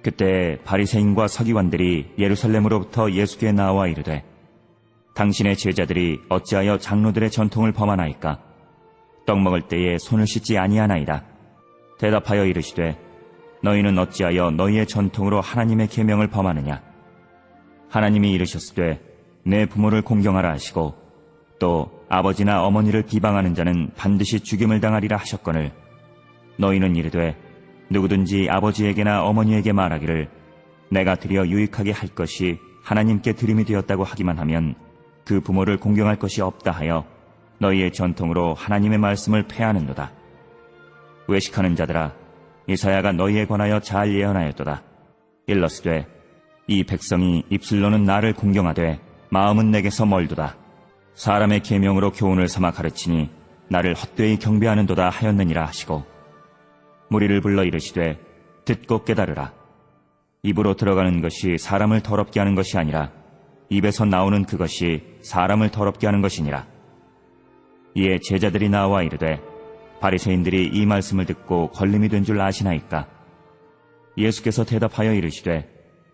그때 바리새인과 서기관들이 예루살렘으로부터 예수께 나와 이르되 당신의 제자들이 어찌하여 장로들의 전통을 범하나이까? 떡 먹을 때에 손을 씻지 아니하나이다. 대답하여 이르시되 너희는 어찌하여 너희의 전통으로 하나님의 계명을 범하느냐? 하나님이 이르셨으되 내 부모를 공경하라 하시고 또 아버지나 어머니를 비방하는 자는 반드시 죽임을 당하리라 하셨거늘 너희는 이르되 누구든지 아버지에게나 어머니에게 말하기를 내가 드려 유익하게 할 것이 하나님께 드림이 되었다고 하기만 하면 그 부모를 공경할 것이 없다 하여 너희의 전통으로 하나님의 말씀을 폐하는도다. 외식하는 자들아, 이사야가 너희에 관하여 잘 예언하였도다. 일러스되 이 백성이 입술로는 나를 공경하되 마음은 내게서 멀도다. 사람의 계명으로 교훈을 삼아 가르치니 나를 헛되이 경배하는도다 하였느니라 하시고 무리를 불러 이르시되 듣고 깨달으라. 입으로 들어가는 것이 사람을 더럽게 하는 것이 아니라 입에서 나오는 그것이 사람을 더럽게 하는 것이니라. 이에 제자들이 나와 이르되 바리새인들이 이 말씀을 듣고 걸림이 된 줄 아시나이까? 예수께서 대답하여 이르시되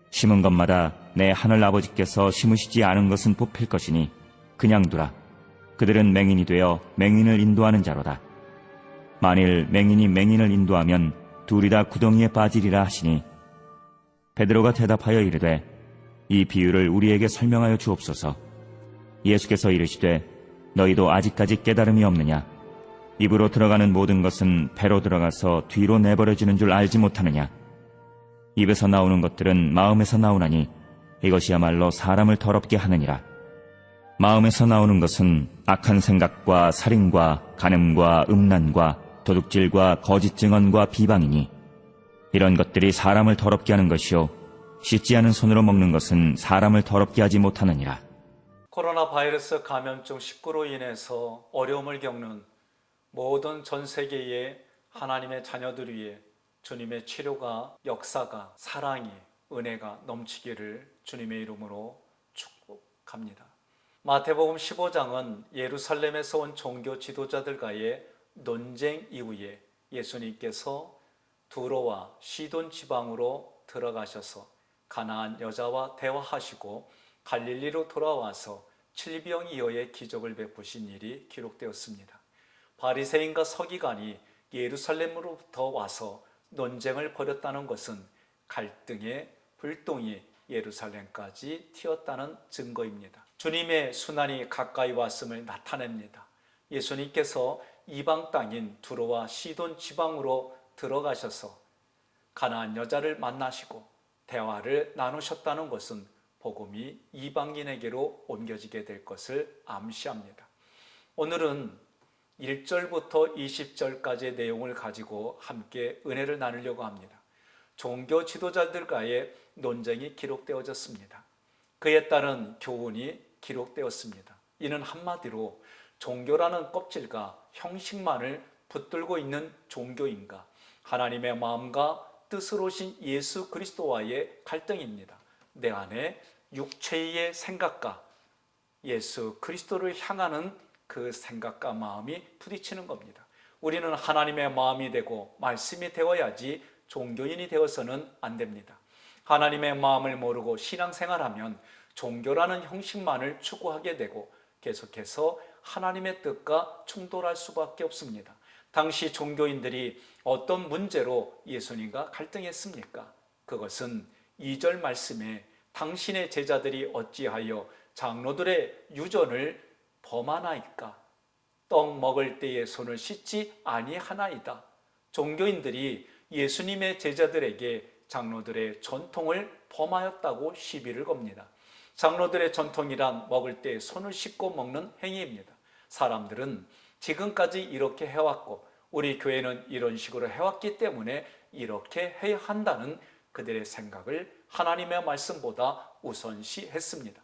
심은 것마다 내 하늘 아버지께서 심으시지 않은 것은 뽑힐 것이니 그냥 두라. 그들은 맹인이 되어 맹인을 인도하는 자로다. 만일 맹인이 맹인을 인도하면 둘이 다 구덩이에 빠지리라 하시니 베드로가 대답하여 이르되 이 비유를 우리에게 설명하여 주옵소서. 예수께서 이르시되 너희도 아직까지 깨달음이 없느냐? 입으로 들어가는 모든 것은 배로 들어가서 뒤로 내버려지는 줄 알지 못하느냐? 입에서 나오는 것들은 마음에서 나오나니 이것이야말로 사람을 더럽게 하느니라. 마음에서 나오는 것은 악한 생각과 살인과 간음과 음란과 도둑질과 거짓 증언과 비방이니 이런 것들이 사람을 더럽게 하는 것이요 씻지 않은 손으로 먹는 것은 사람을 더럽게 하지 못하느니라. 코로나 바이러스 감염증 19로 인해서 어려움을 겪는 모든 전 세계의 하나님의 자녀들 위해 주님의 치료가, 역사가, 사랑이, 은혜가 넘치기를 주님의 이름으로 축복합니다. 마태복음 15장은 예루살렘에서 온 종교 지도자들과의 논쟁 이후에 예수님께서 두로와 시돈 지방으로 들어가셔서 가나안 여자와 대화하시고 갈릴리로 돌아와서 질병이어의 기적을 베푸신 일이 기록되었습니다. 바리새인과 서기관이 예루살렘으로부터 와서 논쟁을 벌였다는 것은 갈등의 불똥이 예루살렘까지 튀었다는 증거입니다. 주님의 순환이 가까이 왔음을 나타냅니다. 예수님께서 이방 땅인 두로와 시돈 지방으로 들어가셔서 가나안 여자를 만나시고 대화를 나누셨다는 것은 복음이 이방인에게로 옮겨지게 될 것을 암시합니다. 오늘은 1절부터 20절까지의 내용을 가지고 함께 은혜를 나누려고 합니다. 종교 지도자들과의 논쟁이 기록되어졌습니다. 그에 따른 교훈이 기록되었습니다. 이는 한마디로 종교라는 껍질과 형식만을 붙들고 있는 종교인가, 하나님의 마음과 뜻으로 오신 예수 그리스도와의 갈등입니다. 내 안에 육체의 생각과 예수 그리스도를 향하는 그 생각과 마음이 부딪히는 겁니다. 우리는 하나님의 마음이 되고 말씀이 되어야지 종교인이 되어서는 안 됩니다. 하나님의 마음을 모르고 신앙생활하면 종교라는 형식만을 추구하게 되고 계속해서 하나님의 뜻과 충돌할 수밖에 없습니다. 당시 종교인들이 어떤 문제로 예수님과 갈등했습니까? 그것은 2절 말씀에 당신의 제자들이 어찌하여 장로들의 유전을 범하나이까? 떡 먹을 때에 손을 씻지 아니하나이다. 종교인들이 예수님의 제자들에게 장로들의 전통을 범하였다고 시비를 겁니다. 장로들의 전통이란 먹을 때 손을 씻고 먹는 행위입니다. 사람들은 지금까지 이렇게 해왔고 우리 교회는 이런 식으로 해왔기 때문에 이렇게 해야 한다는 그들의 생각을 하나님의 말씀보다 우선시했습니다.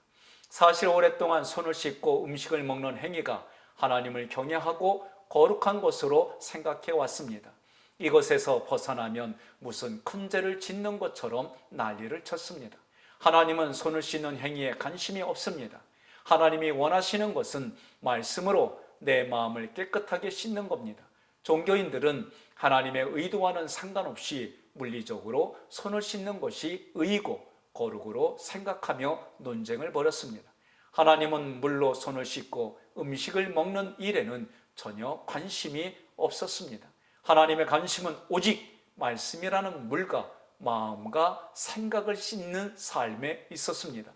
사실 오랫동안 손을 씻고 음식을 먹는 행위가 하나님을 경외하고 거룩한 것으로 생각해 왔습니다. 이것에서 벗어나면 무슨 큰 죄를 짓는 것처럼 난리를 쳤습니다. 하나님은 손을 씻는 행위에 관심이 없습니다. 하나님이 원하시는 것은 말씀으로 내 마음을 깨끗하게 씻는 겁니다. 종교인들은 하나님의 의도와는 상관없이 물리적으로 손을 씻는 것이 의이고 거룩으로 생각하며 논쟁을 벌였습니다. 하나님은 물로 손을 씻고 음식을 먹는 일에는 전혀 관심이 없었습니다. 하나님의 관심은 오직 말씀이라는 물과 마음과 생각을 씻는 삶에 있었습니다.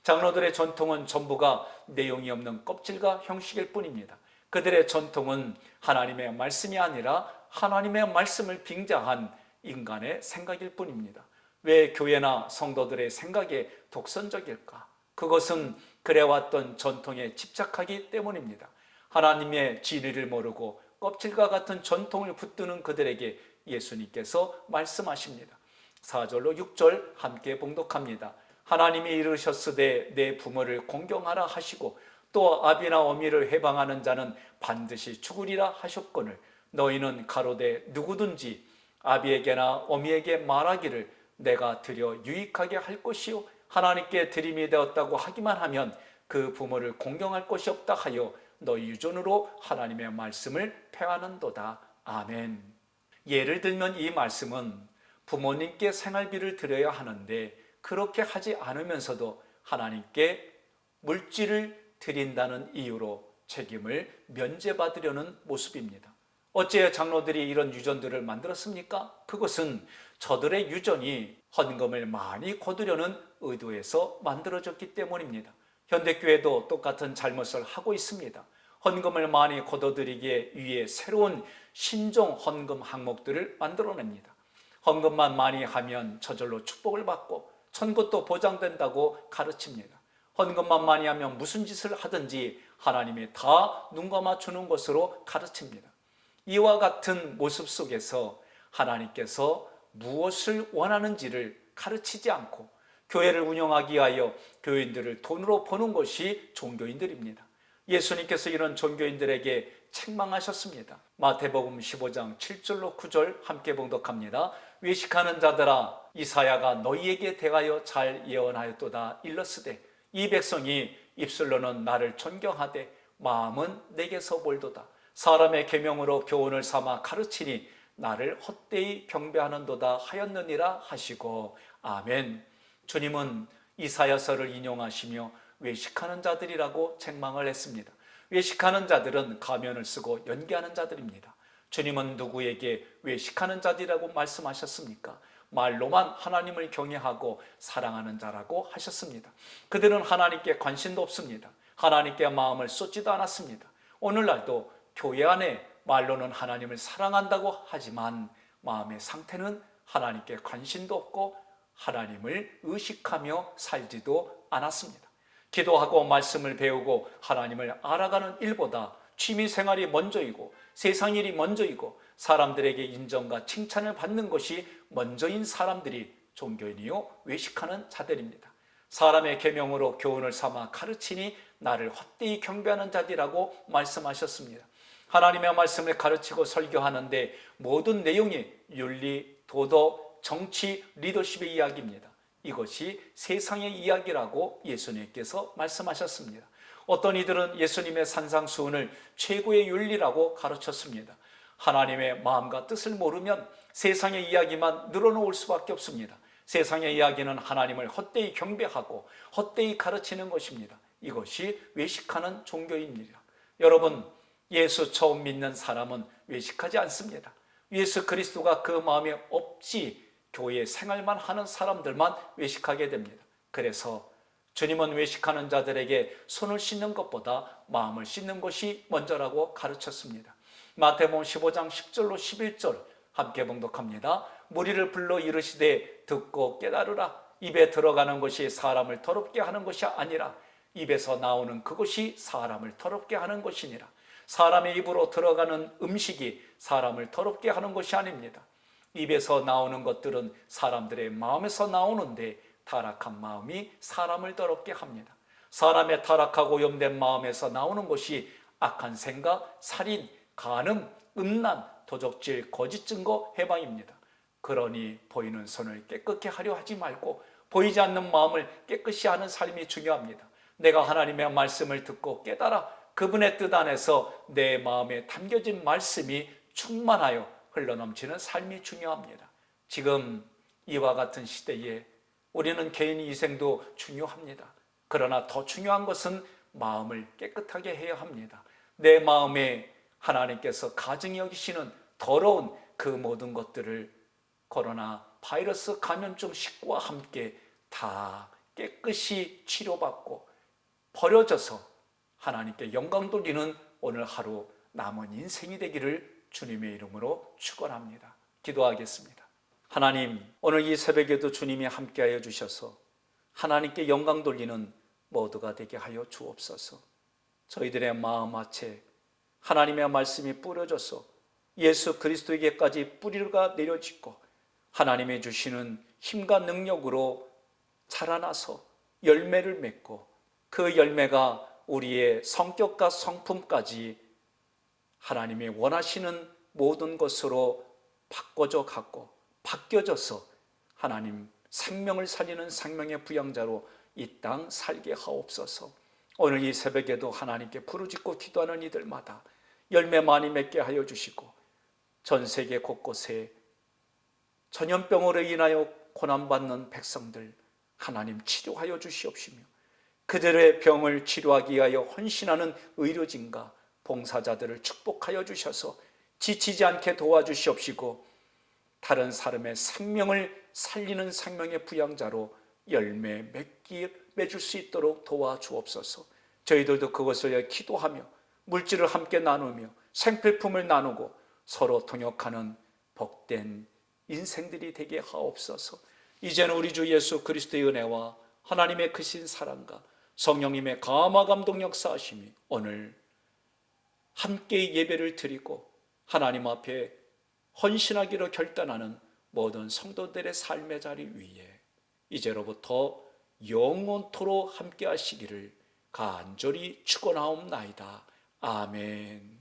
장로들의 전통은 전부가 내용이 없는 껍질과 형식일 뿐입니다. 그들의 전통은 하나님의 말씀이 아니라 하나님의 말씀을 빙자한 인간의 생각일 뿐입니다. 왜 교회나 성도들의 생각에 독선적일까? 그것은 그래왔던 전통에 집착하기 때문입니다. 하나님의 진리를 모르고 껍질과 같은 전통을 붙드는 그들에게 예수님께서 말씀하십니다. 4절로 6절 함께 봉독합니다. 하나님이 이르셨으되 내 부모를 공경하라 하시고 또 아비나 어미를 해방하는 자는 반드시 죽으리라 하셨거늘 너희는 가로되 누구든지 아비에게나 어미에게 말하기를 내가 드려 유익하게 할 것이요 하나님께 드림이 되었다고 하기만 하면 그 부모를 공경할 것이 없다 하여 너희 유전으로 하나님의 말씀을 폐하는도다. 아멘. 예를 들면 이 말씀은 부모님께 생활비를 드려야 하는데 그렇게 하지 않으면서도 하나님께 물질을 드린다는 이유로 책임을 면제받으려는 모습입니다. 어째 장로들이 이런 유전들을 만들었습니까? 그것은 저들의 유전이 헌금을 많이 거두려는 의도에서 만들어졌기 때문입니다. 현대교회도 똑같은 잘못을 하고 있습니다. 헌금을 많이 거둬들이기 위해 새로운 신종 헌금 항목들을 만들어냅니다. 헌금만 많이 하면 저절로 축복을 받고 천국도 보장된다고 가르칩니다. 헌금만 많이 하면 무슨 짓을 하든지 하나님이 다 눈 감아 주는 것으로 가르칩니다. 이와 같은 모습 속에서 하나님께서 무엇을 원하는지를 가르치지 않고 교회를 운영하기 위하여 교인들을 돈으로 버는 것이 종교인들입니다. 예수님께서 이런 종교인들에게 책망하셨습니다. 마태복음 15장 7절로 9절 함께 봉독합니다. 외식하는 자들아 이사야가 너희에게 대하여 잘 예언하였도다 일렀으되 이 백성이 입술로는 나를 존경하되 마음은 내게서 멀도다. 사람의 계명으로 교훈을 삼아 가르치니 나를 헛되이 경배하는도다 하였느니라 하시고 아멘. 주님은 이사야서를 인용하시며 외식하는 자들이라고 책망을 했습니다. 외식하는 자들은 가면을 쓰고 연기하는 자들입니다. 주님은 누구에게 외식하는 자들이라고 말씀하셨습니까? 말로만 하나님을 경외하고 사랑하는 자라고 하셨습니다. 그들은 하나님께 관심도 없습니다. 하나님께 마음을 쏟지도 않았습니다. 오늘날도 교회 안에 말로는 하나님을 사랑한다고 하지만 마음의 상태는 하나님께 관심도 없고 하나님을 의식하며 살지도 않았습니다. 기도하고 말씀을 배우고 하나님을 알아가는 일보다 취미생활이 먼저이고 세상 일이 먼저이고 사람들에게 인정과 칭찬을 받는 것이 먼저인 사람들이 종교인이요 외식하는 자들입니다. 사람의 계명으로 교훈을 삼아 가르치니 나를 헛되이 경배하는 자들이라고 말씀하셨습니다. 하나님의 말씀을 가르치고 설교하는데 모든 내용이 윤리, 도덕, 정치, 리더십의 이야기입니다. 이것이 세상의 이야기라고 예수님께서 말씀하셨습니다. 어떤 이들은 예수님의 산상수훈을 최고의 윤리라고 가르쳤습니다. 하나님의 마음과 뜻을 모르면 세상의 이야기만 늘어놓을 수밖에 없습니다. 세상의 이야기는 하나님을 헛되이 경배하고 헛되이 가르치는 것입니다. 이것이 외식하는 종교입니다. 여러분, 예수 처음 믿는 사람은 외식하지 않습니다. 예수 그리스도가 그 마음에 없이 교회 생활만 하는 사람들만 외식하게 됩니다. 그래서 주님은 외식하는 자들에게 손을 씻는 것보다 마음을 씻는 것이 먼저라고 가르쳤습니다. 마태복음 15장 10절로 11절 함께 봉독합니다. 무리를 불러 이르시되 듣고 깨달으라. 입에 들어가는 것이 사람을 더럽게 하는 것이 아니라 입에서 나오는 그것이 사람을 더럽게 하는 것이니라. 사람의 입으로 들어가는 음식이 사람을 더럽게 하는 것이 아닙니다. 입에서 나오는 것들은 사람들의 마음에서 나오는데 타락한 마음이 사람을 더럽게 합니다. 사람의 타락하고 오염된 마음에서 나오는 것이 악한 생각, 살인, 간음, 음란, 도적질, 거짓 증거, 해방입니다. 그러니 보이는 손을 깨끗게 하려 하지 말고 보이지 않는 마음을 깨끗이 하는 삶이 중요합니다. 내가 하나님의 말씀을 듣고 깨달아 그분의 뜻 안에서 내 마음에 담겨진 말씀이 충만하여 흘러넘치는 삶이 중요합니다. 지금 이와 같은 시대에 우리는 개인 희생도 중요합니다. 그러나 더 중요한 것은 마음을 깨끗하게 해야 합니다. 내 마음에 하나님께서 가증히 여기시는 더러운 그 모든 것들을 코로나 바이러스 감염증 식구와 함께 다 깨끗이 치료받고 버려져서 하나님께 영광 돌리는 오늘 하루 남은 인생이 되기를 주님의 이름으로 축원합니다. 기도하겠습니다. 하나님, 오늘 이 새벽에도 주님이 함께하여 주셔서 하나님께 영광 돌리는 모두가 되게 하여 주옵소서. 저희들의 마음밭에 하나님의 말씀이 뿌려져서 예수 그리스도에게까지 뿌리가 내려지고 하나님의 주시는 힘과 능력으로 자라나서 열매를 맺고 그 열매가 우리의 성격과 성품까지 하나님이 원하시는 모든 것으로 바꿔져 갖고 바뀌어져서 하나님 생명을 살리는 생명의 부양자로 이 땅 살게 하옵소서. 오늘 이 새벽에도 하나님께 부르짖고 기도하는 이들마다 열매 많이 맺게 하여 주시고 전 세계 곳곳에 전염병으로 인하여 고난받는 백성들 하나님 치료하여 주시옵시며 그들의 병을 치료하기 위하여 헌신하는 의료진과 봉사자들을 축복하여 주셔서 지치지 않게 도와주시옵시고 다른 사람의 생명을 살리는 생명의 부양자로 열매 맺을 수 있도록 도와주옵소서. 저희들도 그것을 위해 기도하며 물질을 함께 나누며 생필품을 나누고 서로 통역하는 복된 인생들이 되게 하옵소서. 이제는 우리 주 예수 그리스도의 은혜와 하나님의 크신 사랑과 성령님의 감화 감동 역사하심이 오늘 함께 예배를 드리고 하나님 앞에 헌신하기로 결단하는 모든 성도들의 삶의 자리 위에 이제로부터 영원토록 함께 하시기를 간절히 축원하옵나이다. 아멘.